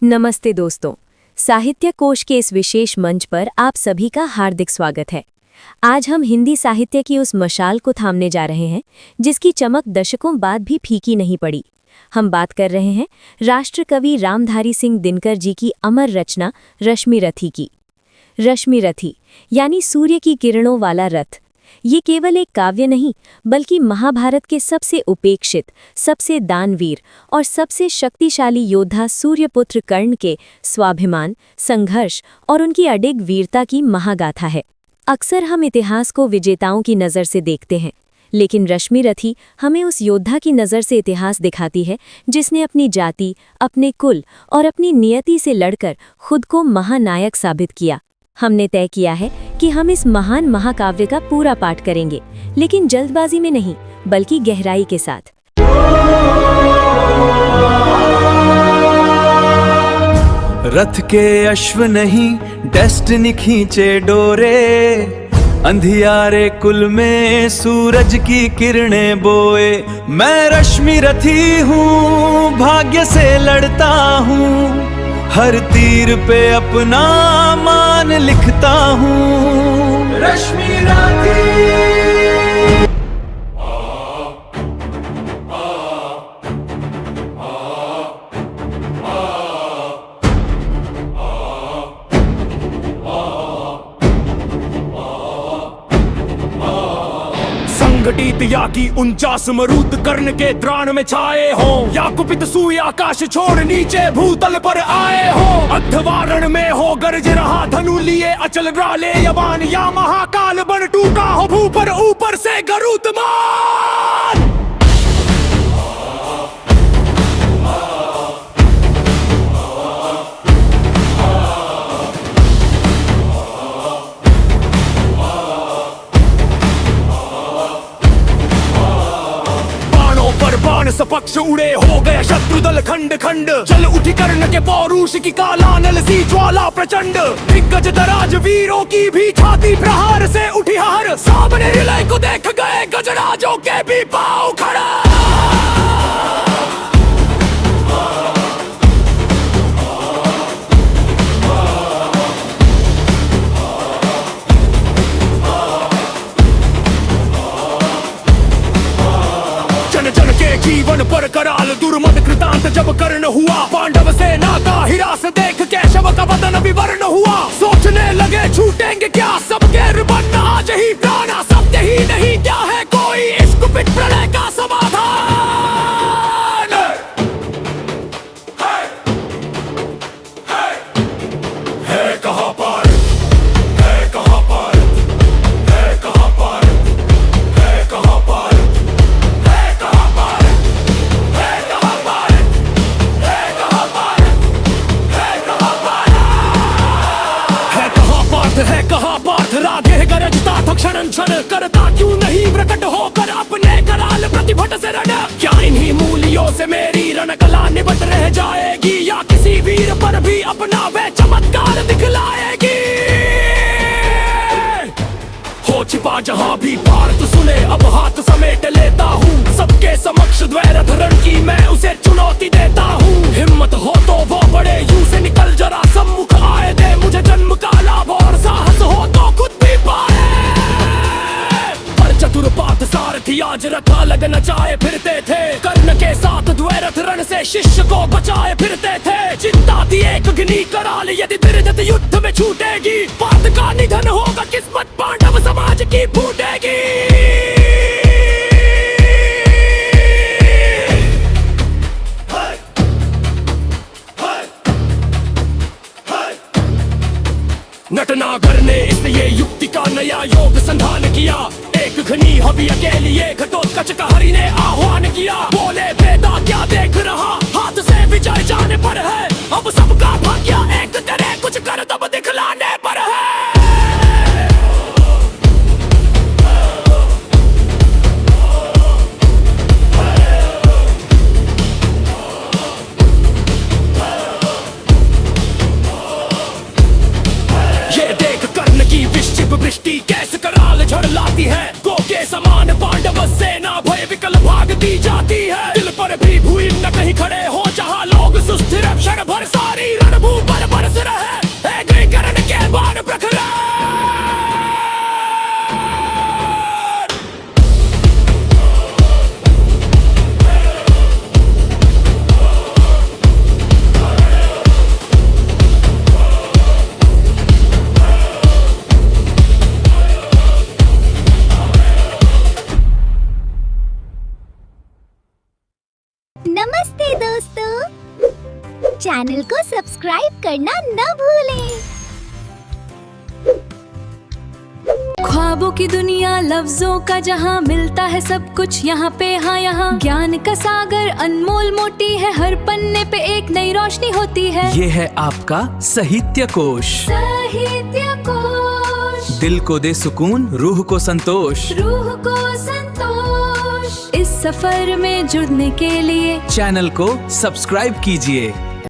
नमस्ते दोस्तों, साहित्य कोश के इस विशेष मंच पर आप सभी का हार्दिक स्वागत है। आज हम हिंदी साहित्य की उस मशाल को थामने जा रहे हैं जिसकी चमक दशकों बाद भी फीकी नहीं पड़ी। हम बात कर रहे हैं राष्ट्र कवि रामधारी सिंह दिनकर जी की अमर रचना रश्मि रथी की। रश्मि रथी यानी सूर्य की किरणों वाला रथ। ये केवल एक काव्य नहीं बल्कि महाभारत के सबसे उपेक्षित, सबसे दानवीर और सबसे शक्तिशाली योद्धा सूर्यपुत्र कर्ण के स्वाभिमान, संघर्ष और उनकी अडिग वीरता की महागाथा है। अक्सर हम इतिहास को विजेताओं की नज़र से देखते हैं, लेकिन रश्मि रथी हमें उस योद्धा की नज़र से इतिहास दिखाती है जिसने अपनी जाति, अपने कुल और अपनी नियति से लड़कर खुद को महानायक साबित किया। हमने तय किया है कि हम इस महान महाकाव्य का पूरा पाठ करेंगे, लेकिन जल्दबाजी में नहीं बल्कि गहराई के साथ। रथ के अश्व नहीं डेस्टिनी खींचे डोरे, अंधियारे कुल में सूरज की किरणें बोए। मैं रश्मि रथी हूँ, भाग्य से लड़ता हूँ, हर तीर पे अपना मान लिखता हूँ। रश्मि रथी। संगठित यागी 49 मरूद कर्ण के द्राण में छाए हो, या कुपित सूर्य आकाश छोड़ नीचे भूतल पर आए हो। अद्धवारण में हो गरज रहा धनु लिए अचल राले यवान, या महाकाल बन टूटा हो भू पर ऊपर से गरुत्मान। सपक्ष उड़े हो गया शत्रु दल खंड खंड, चल उठी कर्ण के पौरुष की कालानल सी ज्वाला प्रचंड। दिग्गज दराज वीरों की भी छाती प्रहार से उठी हार, सामने रिलय को देख गए गजराजों के भी पांव खड़ा। जीवन पर कराल दुर्मद कृतांत जब कर्ण हुआ, पांडव सेना का हिरास देख के शव का बदन विवर्ण हुआ। सोचने लगे छूटेंगे क्या सबके रिबन, आज ही प्राणा सत्य ही नहीं, क्या है कोई इस कुपित प्रलय का समाधान। है कहां पर, है कहां पर, है कहां पर, है कहां पर, है कहां पार्थ राधे गरजता था क्षण क्षण, करता क्यों नहीं प्रकट होकर अपने कराल प्रतिभट से रण। क्या इन्हीं मूलियों से मेरी रणकला निबट रह जाएगी, या किसी वीर पर भी अपना वह चमत्कार दिखलाएगी। हो छिपा जहां भी पार्थ सुने, अब हाथ समेट लेता हूँ, सबके समक्ष द्वैरथ रण की मैं उसे चुनौती देता हूँ। हिम्मत हो तो वो बड़े यूं से निकल जरा सम्मुख आए, दे मुझे जन्म का लाभ और साहस हो तो खुद भी पाए। पर चतुर पार्थ सारथी आज रथा लग नचाए फिरते थे, कर्ण के साथ द्वैरथ रण से शिष्य को बचाए फिरते थे। चिंता थी एक अग्नि कराल, यदि धीरजत युद्ध में छूटेगी, पार्थ का निधन होगा, किस्मत पांडव समाज की फूटेगी। नटनागर ने इसलिए युक्ति का नया योग संधान किया, एक घनी हवि अकेली एक घटोत्कच का हरि ने आह्वान किया। बोले बेटा क्या देख रहा, हाथ से विजय जाने पर है, अब सबका भाग्य एक तेरे कुछ कर तब दिखलाने पर है। वृष्टि कैसे कराल झड़ लाती है, गो के समान पांडव सेना भय विकल भागती जाती है। दिल पर भी भूमि न कहीं खड़े हो जहां लोग सुस्थिर क्षण भर सारी चैनल को सब्सक्राइब करना न भूलें। ख्वाबों की दुनिया, लफ्जों का जहां, मिलता है सब कुछ यहाँ पे, हाँ यहाँ। ज्ञान का सागर अनमोल मोटी है, हर पन्ने पे एक नई रोशनी होती है। ये है आपका साहित्य कोश। साहित्य कोश, दिल को दे सुकून, रूह को संतोष। रूह को संतोष। इस सफर में जुड़ने के लिए चैनल को सब्सक्राइब कीजिए।